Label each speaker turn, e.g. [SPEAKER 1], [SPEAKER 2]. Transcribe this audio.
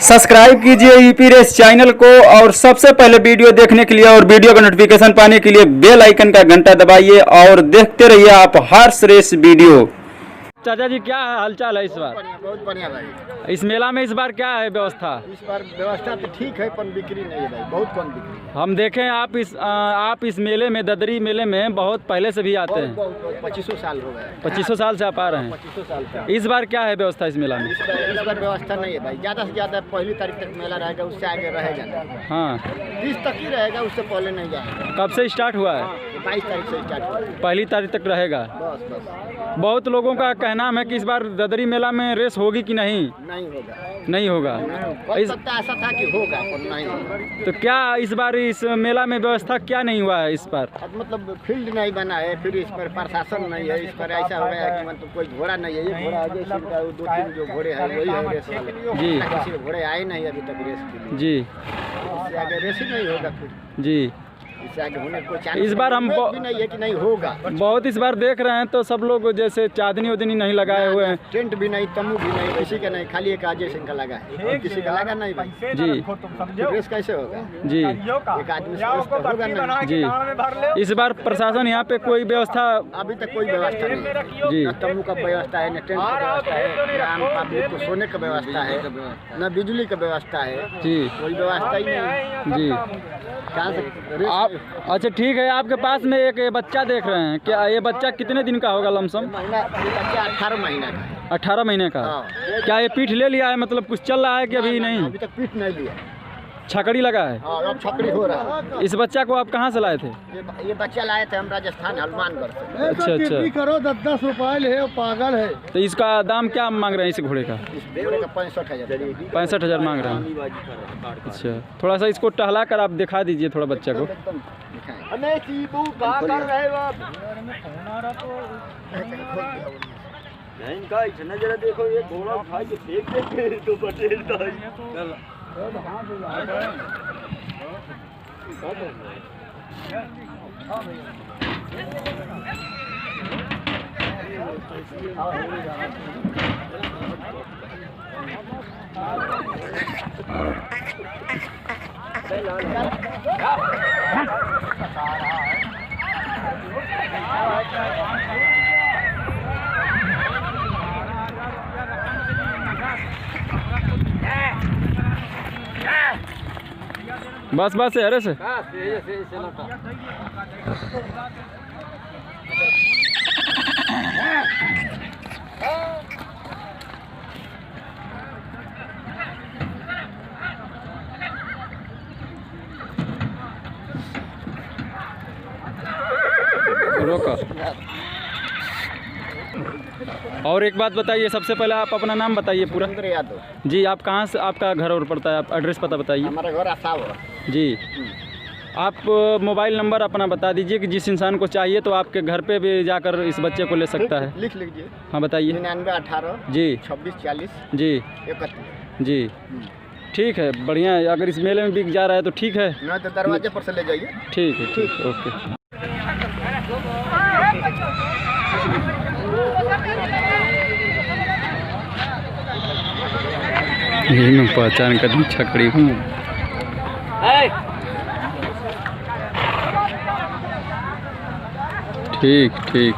[SPEAKER 1] Subscribe कीजिए UP race channel को और सबसे पहले वीडियो देखने के लिए और वीडियो का नोटिफिकेशन पाने के लिए बेल आइकन का घंटा दबाइए और देखते रहिए आप हर्ष रेस वीडियो। चाचा जी, क्या हालचाल है इस बार?
[SPEAKER 2] बहुत बढ़िया भाई।
[SPEAKER 1] इस मेला में इस बार क्या है व्यवस्था?
[SPEAKER 2] इस बार व्यवस्था तो ठीक है पर बिक्री नहीं है भाई, बहुत कम बिक्री।
[SPEAKER 1] हम देखें आप इस मेले में, ददरी मेले में बहुत पहले से भी आते हैं।
[SPEAKER 2] 2500 साल हो गए।
[SPEAKER 1] 2500 साल से आप आ रहे हैं।
[SPEAKER 2] 2500 साल से।
[SPEAKER 1] इस बार क्या है व्यवस्था इस मेला में?
[SPEAKER 2] इस बार व्यवस्था नहीं है भाई, ज़्यादा से ज़्यादा पहली तारीख तक मेला रहेगा, उससे आगे रहेगा नहीं।
[SPEAKER 1] हाँ,
[SPEAKER 2] 30 तक ही रहेगा, उससे पहले नहीं जाएगा।
[SPEAKER 1] कब से स्टार्ट हुआ है?
[SPEAKER 2] 22 तारीख से स्टार्ट हुआ।
[SPEAKER 1] पहली तारीख तक रहेगा।
[SPEAKER 2] बस बस।
[SPEAKER 1] बहुत लोगों का कहना है कि इस बार ददरी मेला में रेस होगी कि नहीं?
[SPEAKER 2] नहीं होगा।
[SPEAKER 1] नहीं होगा।
[SPEAKER 2] हो सकता है, ऐसा था कि होगा पर नहीं होगा।
[SPEAKER 1] तो क्या इस बार इस मेला में व्यवस्था क्या नहीं हुआ है इस बार?
[SPEAKER 2] अब मतलब फील्ड नहीं बना है, फिर इस पर प्रशासन नहीं है, इस पर ऐसा हो गया है कि मतलब कोई घोड़ा नहीं है। ये घोड़ा आगे से इनका 2-3 जो घोड़े हैं वही है रेस वाले।
[SPEAKER 1] जी।
[SPEAKER 2] किसी घोड़े आए नहीं अभी तक रेस के लिए।
[SPEAKER 1] जी।
[SPEAKER 2] इससे आगे रेस ही नहीं होगा फिर।
[SPEAKER 1] जी।
[SPEAKER 2] इससे आगे होने को चांस
[SPEAKER 1] इस बार हम
[SPEAKER 2] भी नहीं है कि नहीं होगा।
[SPEAKER 1] बहुत इस बार देख रहे हैं तो सब लोग जैसे चादनी उदनी नहीं लगाए हुए हैं।
[SPEAKER 2] टेंट भी नहीं, तम्बू भी नहीं, किसी का नहीं, खाली एक अजय सिंह का लगा है और किसी का लगा नहीं भाई।
[SPEAKER 1] जी।
[SPEAKER 2] फिर रेस कैसे होगा?
[SPEAKER 1] जी।
[SPEAKER 2] एक आदमी से रेस तो होगा नहीं।
[SPEAKER 1] जी। इस बार प्रशासन यहाँ पे कोई व्यवस्था
[SPEAKER 2] अभी तक कोई व्यवस्था नहीं है।
[SPEAKER 1] जी।
[SPEAKER 2] न तम्बू का व्यवस्था है, न टेंट का व्यवस्था है, न आम पब्लिक को सोने का व्यवस्था है, न बिजली का व्यवस्था है।
[SPEAKER 1] जी।
[SPEAKER 2] कोई व्यवस्था ही नहीं है।
[SPEAKER 1] जी।
[SPEAKER 2] कहाँ से रेस?
[SPEAKER 1] आप अच्छा ठीक है, आपके पास में एक ये बच्चा देख रहे हैं, क्या ये बच्चा कितने दिन का होगा लमसम?
[SPEAKER 2] महीना, ये बच्चा 18 महीना का है।
[SPEAKER 1] 18 महीने का।
[SPEAKER 2] हाँ।
[SPEAKER 1] क्या ये पीठ ले लिया है, मतलब कुछ चल रहा है कि अभी नहीं?
[SPEAKER 2] अभी तक पीठ नहीं लिया।
[SPEAKER 1] छकड़ी लगा है।
[SPEAKER 2] हाँ, अब छकड़ी हो रहा है।
[SPEAKER 1] इस बच्चा को आप कहाँ से लाए थे?
[SPEAKER 2] ये बच्चा लाए थे हम राजस्थान हनुमानगढ़ से।
[SPEAKER 1] अच्छा अच्छा।
[SPEAKER 2] करो 10-10 रुपये है, पागल है।
[SPEAKER 1] तो इसका दाम क्या मांग रहे हैं इस घोड़े का?
[SPEAKER 2] इस घोड़े का 65,000।
[SPEAKER 1] 65,000 मांग रहे हैं। अच्छा, थोड़ा सा इसको टहला कर आप दिखा दीजिए थोड़ा बच्चा को।
[SPEAKER 2] इनका इतना जरा देखो, ये घोड़ा उठा के फेंक देंगे तो बचेगा ही।
[SPEAKER 1] बस बस है, अरे से रोका। और एक बात बताइए, सबसे पहले आप अपना नाम बताइए पूरा।
[SPEAKER 2] यादव
[SPEAKER 1] जी। आप कहाँ से, आपका घर और पड़ता है, आप एड्रेस पता बताइए।
[SPEAKER 2] हमारा घर आसाव।
[SPEAKER 1] जी। आप मोबाइल नंबर अपना बता दीजिए कि जिस इंसान को चाहिए तो आपके घर पे भी जाकर इस बच्चे को ले सकता है।
[SPEAKER 2] लिख लीजिए।
[SPEAKER 1] हाँ बताइए।
[SPEAKER 2] 9918
[SPEAKER 1] जी
[SPEAKER 2] 2640
[SPEAKER 1] जी
[SPEAKER 2] 31।
[SPEAKER 1] जी। ठीक है, बढ़िया है। अगर इस मेले में बिक जा रहा है तो ठीक है,
[SPEAKER 2] नहीं तो दरवाजे पर से ले जाइए।
[SPEAKER 1] ठीक है, ठीक है, ओके। यही मैं पहचान कर छकड़ी हूँ। ठीक ठीक।